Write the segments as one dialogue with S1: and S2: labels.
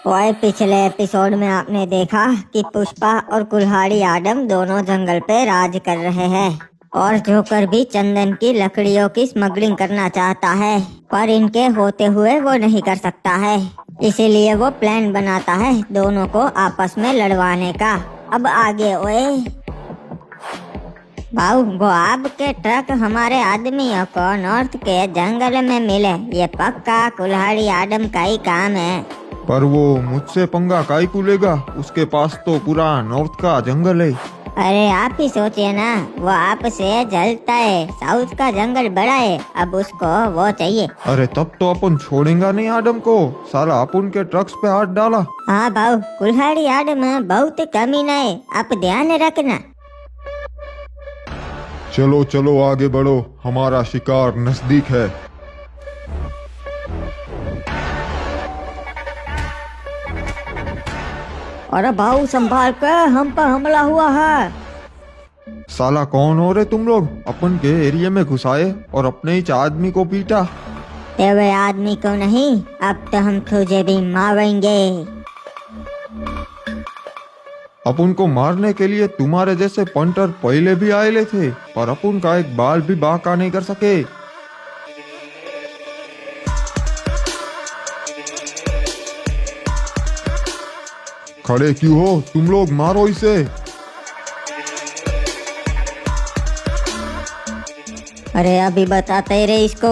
S1: और पिछले एपिसोड में आपने देखा कि पुष्पा और कुल्हाड़ी आडम दोनों जंगल पे राज कर रहे हैं और जोकर भी चंदन की लकड़ियों की स्मगलिंग करना चाहता है, पर इनके होते हुए वो नहीं कर सकता है। इसीलिए वो प्लान बनाता है दोनों को आपस में लड़वाने का। अब आगे ओए भाऊ, वो आपके ट्रक हमारे आदमियों को नॉर्थ के जंगल में मिले, ये पक्का कुल्हाड़ी आडम का ही काम है।
S2: पर वो मुझसे पंगा काई को लेगा? उसके पास तो पूरा नॉर्थ का जंगल है।
S1: अरे आप ही सोचिए ना, वो आपसे जलता है। साउथ का जंगल बड़ा है, अब उसको वो चाहिए।
S2: अरे तब तो अपन छोड़ेगा नहीं आडम को। साला अपन के ट्रक्स पे हाथ डाला।
S1: हाँ भाऊ, कुल्हाड़ी आडम बहुत कमीना है, आप ध्यान रखना।
S2: चलो चलो आगे बढ़ो, हमारा शिकार नजदीक है।
S1: अरे भाऊ संभाल कर, हम पर हमला हुआ है।
S2: साला कौन हो रे तुम लोग? अपन के एरिया में घुसाए और अपने ही आदमी को पीटा।
S1: तेरे आदमी को नहीं, अब तो हम तुझे भी मारेंगे।
S2: अपन को मारने के लिए तुम्हारे जैसे पंटर पहले भी आए थे, पर अपन का एक बाल भी बाका नहीं कर सके। खड़े क्यों हो तुम लोग? मारो इसे।
S1: अरे अभी बताते रहे इसको।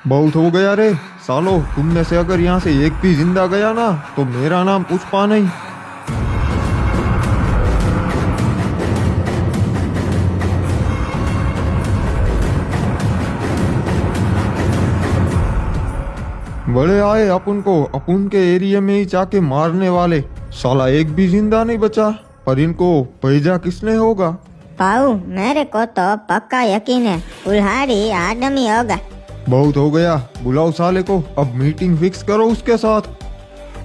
S2: बहुत हो गया रे सालो, तुम में से अगर यहाँ से एक भी जिंदा गया ना तो मेरा नाम पुष्पा नहीं। बड़े आए अपन को अपन के एरिया में ही जाके मारने वाले। साला एक भी जिंदा नहीं बचा, पर इनको भेजा किसने होगा?
S1: पाऊ, मेरे को तो पक्का यकीन है कुल्हाड़ी आडम ही होगा।
S2: बहुत हो गया, बुलाओ साले को, अब मीटिंग फिक्स करो उसके साथ।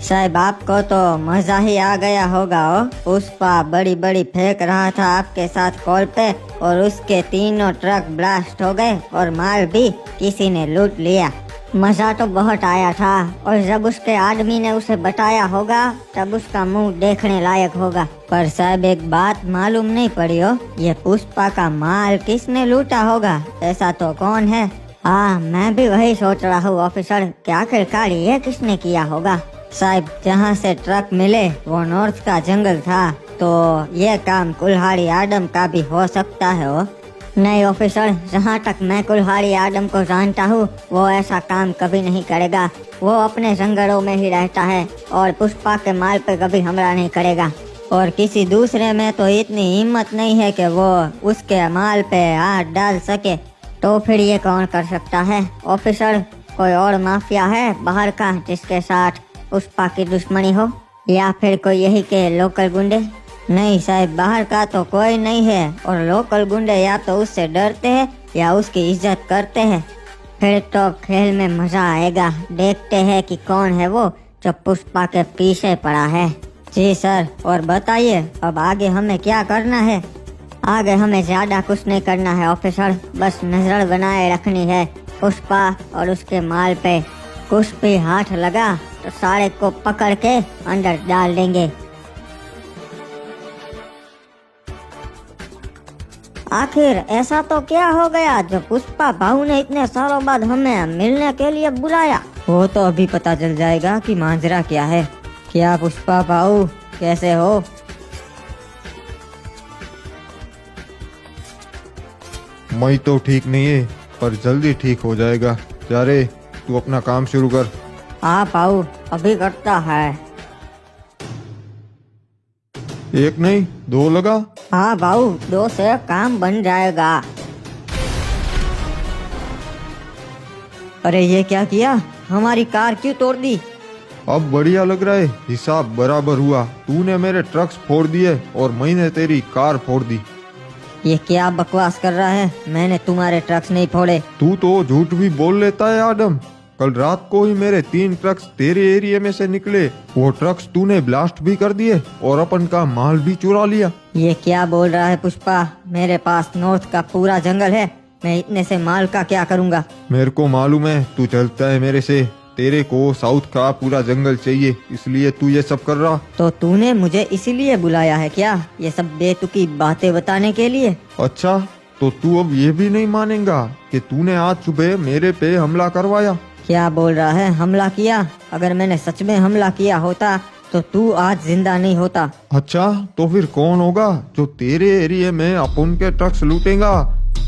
S1: साहब आपको तो मजा ही आ गया होगा। ओ पुष्पा बड़ी बड़ी फेंक रहा था आपके साथ कॉल पे और उसके तीनों ट्रक ब्लास्ट हो गए और माल भी किसी ने लूट लिया। मजा तो बहुत आया था, और जब उसके आदमी ने उसे बताया होगा तब उसका मुंह देखने लायक होगा। पर साहब एक बात मालूम नहीं पड़ी हो, ये पुष्पा का माल किसने लूटा होगा? ऐसा तो कौन है? हाँ, मैं भी वही सोच रहा हूँ ऑफिसर, क्या आखिरकार ये किसने किया होगा? साहब जहाँ से ट्रक मिले वो नॉर्थ का जंगल था, तो ये काम कुल्हाड़ी आडम का भी हो सकता है। हो नहीं ऑफिसर, जहाँ तक मैं कुल्हाड़ी आडम को जानता हूँ वो ऐसा काम कभी नहीं करेगा। वो अपने जंगलों में ही रहता है और पुष्पा के माल पे कभी हमला नहीं करेगा, और किसी दूसरे में तो इतनी हिम्मत नहीं है कि वो उसके माल पे हाथ डाल सके। तो फिर ये कौन कर सकता है ऑफिसर? कोई और माफिया है बाहर का जिसके साथ पुष्पा की दुश्मनी हो, या फिर कोई यही के लोकल गुंडे? नहीं साहब, बाहर का तो कोई नहीं है, और लोकल गुंडे या तो उससे डरते हैं या उसकी इज्जत करते हैं। फिर तो खेल में मजा आएगा। देखते हैं कि कौन है वो जो पुष्पा के पीछे पड़ा है। जी सर, और बताइए अब आगे हमें क्या करना है? आगे हमें ज्यादा कुछ नहीं करना है ऑफिसर, बस नजर बनाए रखनी है पुष्पा और उसके माल पे। कुछ भी हाथ लगा तो सारे को पकड़ के अंदर डाल देंगे। आखिर ऐसा तो क्या हो गया जो पुष्पा भाऊ ने इतने सालों बाद हमें मिलने के लिए बुलाया? वो तो अभी पता चल जाएगा कि मांजरा क्या है। क्या पुष्पा भाऊ, कैसे हो?
S2: मैं तो ठीक नहीं है, पर जल्दी ठीक हो जाएगा। जा रे, तू अपना काम शुरू कर।
S1: हाँ भाऊ, अभी करता है।
S2: एक नहीं दो लगा।
S1: हाँ भाऊ, 2 से काम बन जाएगा। अरे ये क्या किया? हमारी कार क्यों तोड़ दी?
S2: अब बढ़िया लग रहा है, हिसाब बराबर हुआ। तूने मेरे ट्रक्स फोड़ दिए और मैंने तेरी कार फोड़ दी।
S1: ये क्या बकवास कर रहा है? मैंने तुम्हारे ट्रक्स नहीं फोड़े।
S2: तू तो झूठ भी बोल लेता है आडम। कल रात को ही मेरे 3 ट्रक्स तेरे एरिया में से निकले, वो ट्रक्स तूने ब्लास्ट भी कर दिए और अपन का माल भी चुरा लिया।
S1: ये क्या बोल रहा है पुष्पा? मेरे पास नॉर्थ का पूरा जंगल है, मैं इतने से माल का क्या करूँगा?
S2: मेरे को मालूम है तू चलता है मेरे से। तेरे को साउथ का पूरा जंगल चाहिए, इसलिए तू ये सब कर रहा।
S1: तो तूने मुझे इसीलिए बुलाया है क्या, ये सब बेतुकी बातें बताने के लिए?
S2: अच्छा, तो तू अब ये भी नहीं मानेगा कि तूने आज सुबह मेरे पे हमला करवाया?
S1: क्या बोल रहा है, हमला किया? अगर मैंने सच में हमला किया होता तो तू आज जिंदा नहीं होता।
S2: अच्छा, तो फिर कौन होगा जो तेरे एरिया में अपन के ट्रक्स लूटेगा?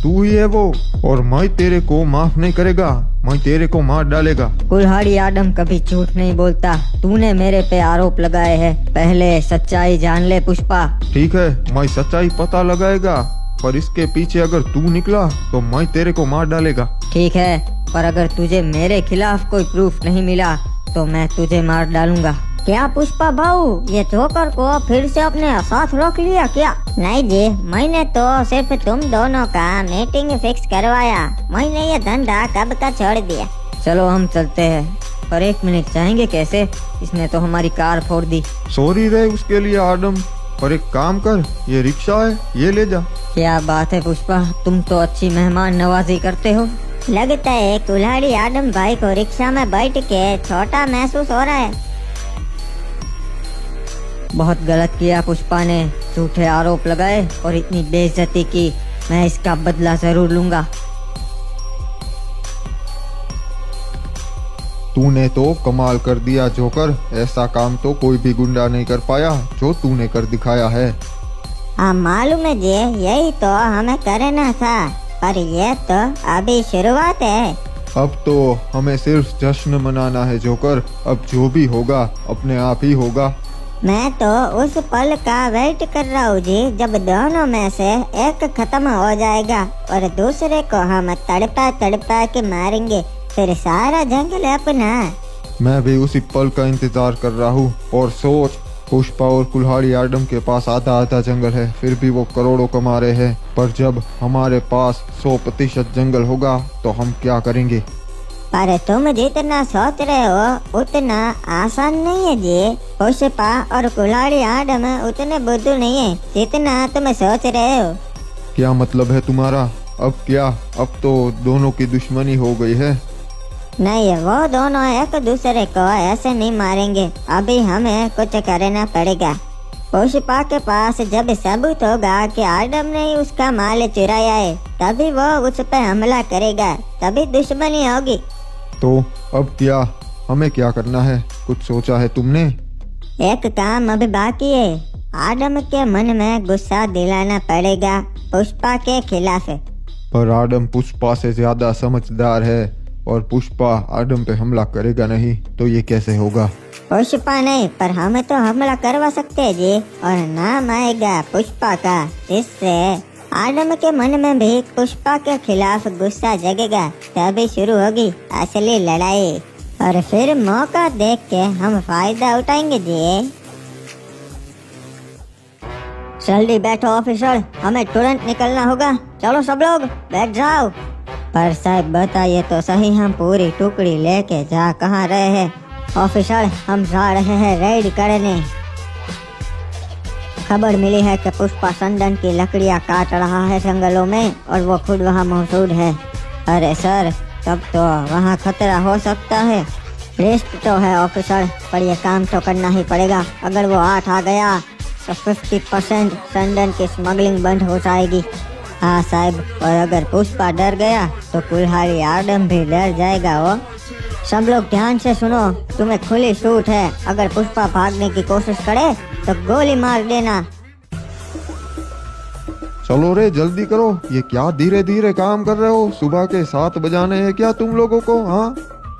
S2: तू ही है वो, और मैं तेरे को माफ नहीं करेगा। मैं तेरे को मार डालेगा।
S1: कुल्हाड़ी आदम कभी झूठ नहीं बोलता। तूने मेरे पे आरोप लगाए हैं, पहले सच्चाई जान ले पुष्पा।
S2: ठीक है, मैं सच्चाई पता लगाएगा, पर इसके पीछे अगर तू निकला तो मैं तेरे को मार डालेगा।
S1: ठीक है, पर अगर तुझे मेरे खिलाफ कोई प्रूफ नहीं मिला तो मैं तुझे मार डालूंगा। क्या पुष्पा भाऊ, ये जोकर को फिर से अपने साथ रख लिया क्या? नहीं जी, मैंने तो सिर्फ तुम दोनों का मीटिंग फिक्स करवाया। मैंने ये धंधा कब का छोड़ दिया। चलो हम चलते हैं, पर 1 मिनट चाहेंगे कैसे? इसने तो हमारी कार फोड़ दी।
S2: सॉरी रे उसके लिए आदम, पर एक काम कर, ये रिक्शा है, ये ले जा।
S1: क्या बात है पुष्पा, तुम तो अच्छी मेहमान नवाजी करते हो। लगता है कुल्हाड़ी आदम भाई को रिक्शा में बैठ के छोटा महसूस हो रहा है। बहुत गलत किया पुष्पा ने, झूठे आरोप लगाए और इतनी बेइज्जती की। मैं इसका बदला जरूर लूंगा।
S2: तूने तो कमाल कर दिया जोकर, ऐसा काम तो कोई भी गुंडा नहीं कर पाया जो तूने कर दिखाया है।
S1: हाँ मालूम है जी, यही तो हमें करना था, पर ये तो अभी शुरुआत है।
S2: अब तो हमें सिर्फ जश्न मनाना है जोकर। अब जो भी होगा अपने आप ही होगा।
S1: मैं तो उस पल का वेट कर रहा हूँ जी, जब दोनों में से एक खत्म हो जाएगा और दूसरे को हम तड़पा तड़पा के मारेंगे, फिर सारा जंगल अपना।
S2: मैं भी उसी पल का इंतजार कर रहा हूँ। और सोच, पुष्पा और कुल्हाड़ी आदम के पास आधा आधा जंगल है, फिर भी वो करोड़ों कमा रहे हैं। पर जब हमारे पास 100% जंगल होगा तो हम क्या करेंगे?
S1: पर तुम जितना सोच रहे हो उतना आसान नहीं है जी। पुष्पा और कुल्हाड़ी आदम उतने बुद्धू नहीं है जितना तुम सोच रहे हो।
S2: क्या मतलब है तुम्हारा? अब क्या? अब तो दोनों की दुश्मनी हो गई है।
S1: नहीं, वो दोनों एक दूसरे को ऐसे नहीं मारेंगे। अभी हमें कुछ करना पड़ेगा। पुष्पा के पास जब सबूत होगा कि आदम ने ही उसका माल चुराया है, तभी वो उस पर हमला करेगा, तभी दुश्मनी होगी।
S2: तो अब क्या? हमें क्या करना है? कुछ सोचा है तुमने?
S1: एक काम अभी बाकी है। आदम के मन में गुस्सा दिलाना पड़ेगा पुष्पा के खिलाफ।
S2: पर आदम पुष्पा से ज्यादा समझदार है और पुष्पा आदम पे हमला करेगा नहीं, तो ये कैसे होगा?
S1: पुष्पा नहीं, पर हम तो हमला करवा सकते हैं जी, और नाम आएगा पुष्पा का, जिससे आदम के मन में भी पुष्पा के खिलाफ गुस्सा जगेगा। तभी शुरू होगी असली लड़ाई, और फिर मौका देख के हम फायदा उठाएंगे जी। जल्दी बैठो ऑफिसर, हमें तुरंत निकलना होगा। चलो सब लोग बैठ जाओ। पर साहब बताइए तो सही, हम पूरी टुकड़ी लेके जा कहाँ रहे हैं? ऑफिसर, हम जा रहे हैं रेड करने। खबर मिली है कि पुष्पा संदन की लकड़ियाँ काट रहा है जंगलों में, और वो खुद वहाँ मौजूद है। अरे सर, तब तो वहाँ खतरा हो सकता है। रिस्क तो है ऑफिसर, पर ये काम तो करना ही पड़ेगा। अगर वो 8 आ गया तो 50% संदन की स्मगलिंग बंद हो जाएगी। हाँ साहब, और अगर पुष्पा डर गया तो कुल्हाड़ी आदम भी डर जाएगा। वो सब लोग ध्यान से सुनो, तुम्हें खुली छूट है। अगर पुष्पा भागने की कोशिश करे तो गोली मार देना।
S2: चलो रे, जल्दी करो। ये क्या धीरे धीरे काम कर रहे हो? सुबह के 7 बजाने हैं क्या तुम लोगों को? हाँ,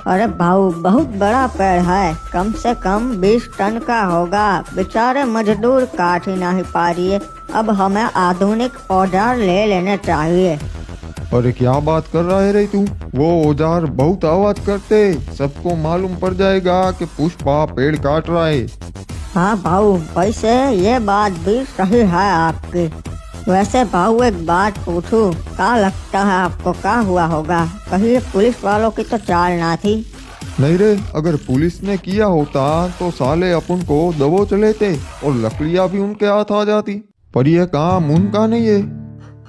S1: अरे भाऊ, बहुत बड़ा पेड़ है, कम से कम 20 टन का होगा। बेचारे मजदूर काट ही नहीं पा रही है। अब हमें आधुनिक औजार ले लेने चाहिए।
S2: अरे क्या बात कर रहा है रे तू? वो औजार बहुत आवाज करते, सबको मालूम पड़ जाएगा कि पुष्पा पेड़ काट रहा है।
S1: हाँ भाऊ, वैसे ये बात भी सही है आपकी। वैसे भाऊ एक बात पूछूं, क्या लगता है आपको क्या हुआ होगा? कहीं पुलिस वालों की तो चाल ना थी?
S2: नहीं रे, अगर पुलिस ने किया होता तो साले अपन को दबोच लेते और लकड़ियां भी उनके हाथ आ जाती। पर यह काम उनका नहीं है।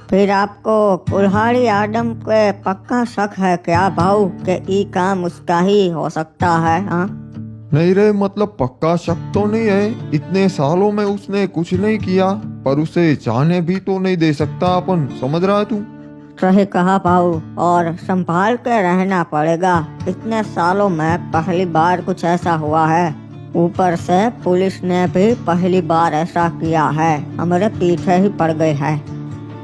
S1: फिर आपको कुल्हाड़ी आदम पे पक्का शक है क्या भाऊ कि ई काम उसका ही हो सकता है? हाँ,
S2: नहीं रे, मतलब पक्का शक तो नहीं है। इतने सालों में उसने कुछ नहीं किया, पर उसे जाने भी तो नहीं दे सकता अपन, समझ रहा है तू?
S1: सही कहा भाऊ, और संभाल के रहना पड़ेगा। इतने सालों में पहली बार कुछ ऐसा हुआ है। ऊपर से पुलिस ने भी पहली बार ऐसा किया है, हमारे पीछे ही पड़ गए है।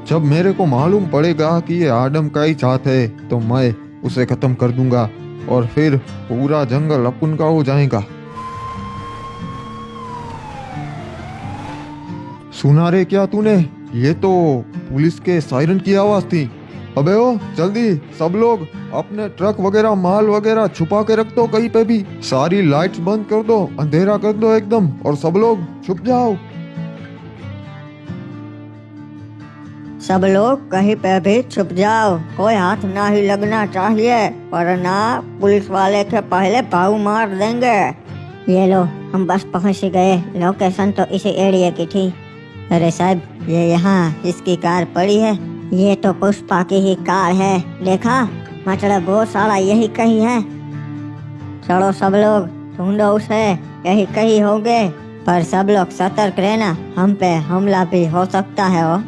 S2: जब मेरे को मालूम पड़ेगा कि ये आदम का ही साथ है तो मैं उसे खत्म कर दूंगा और फिर पूरा जंगल अपन का हो जाएगा। सुना रे क्या तूने? ये तो पुलिस के सायरन की आवाज थी। अबे ओ जल्दी सब लोग अपने ट्रक वगैरह माल वगैरह छुपा के रख दो कहीं पे भी। सारी लाइट्स बंद कर दो, अंधेरा कर दो एकदम, और सब लोग छुप जाओ।
S1: सब लोग कहीं पे भी छुप जाओ, कोई हाथ ना ही लगना चाहिए, वरना पुलिस वाले के पहले भाऊ मार देंगे। ये लो, हम बस पहुंच गए। लोकेशन तो इसी एरिया की थी। अरे साहब, ये यहाँ इसकी कार पड़ी है। ये तो पुष्पा की ही कार है, देखा? मतलब वो साला यही कहीं है। चलो सब लोग ढूंढो उसे, यही कहीं होंगे। पर सब लोग सतर्क रहना, हम पे हमला भी हो सकता है। वो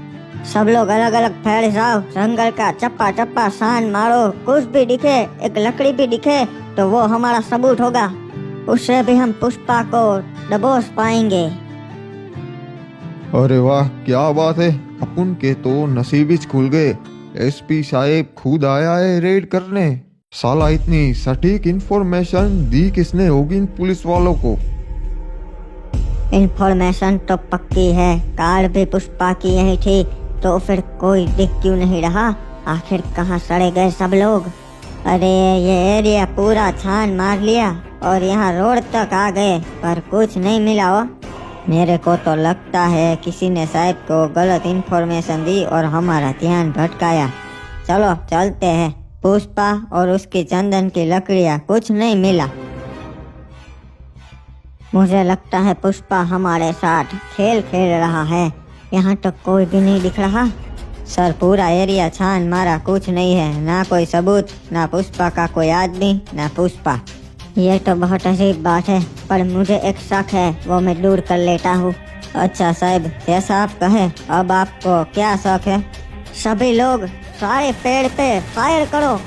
S1: सब लोग अलग अलग फैल जाओ, जंगल का चप्पा चप्पा सान मारो। कुछ भी दिखे, एक लकड़ी भी दिखे तो वो हमारा सबूत होगा। उससे भी हम पुष्पा को दबोच पाएंगे।
S2: अरे वाह, क्या बात है। अपन के तो नसीब ही खुल गए। एसपी साहब खुद आया है रेड करने। साला इतनी सटीक इंफॉर्मेशन दी किसने होगी इन पुलिस वालों को?
S1: इंफॉर्मेशन तो पक्की है, कार भी पुष्पा की यही थी, तो फिर कोई दिख क्यों नहीं रहा? आखिर कहाँ सड़े गए सब लोग? अरे ये एरिया पूरा छान मार लिया और यहाँ रोड तक आ गए, पर कुछ नहीं मिला। हो मेरे को तो लगता है किसी ने साहब को गलत इंफॉर्मेशन दी और हमारा ध्यान भटकाया। चलो चलते हैं। पुष्पा और उसकी चंदन की लकड़ियाँ, कुछ नहीं मिला। मुझे लगता है पुष्पा हमारे साथ खेल खेल रहा है। यहाँ तो कोई भी नहीं दिख रहा। सर, पूरा एरिया छान मारा, कुछ नहीं है। ना कोई सबूत, ना पुष्पा का कोई आदमी, ना पुष्पा। ये तो बहुत अजीब बात है, पर मुझे एक शक है, वो मैं दूर कर लेता हूँ। अच्छा साहब, जैसा आप कहे। अब आपको क्या शक है? सभी लोग सारे पेड़ पे फायर करो।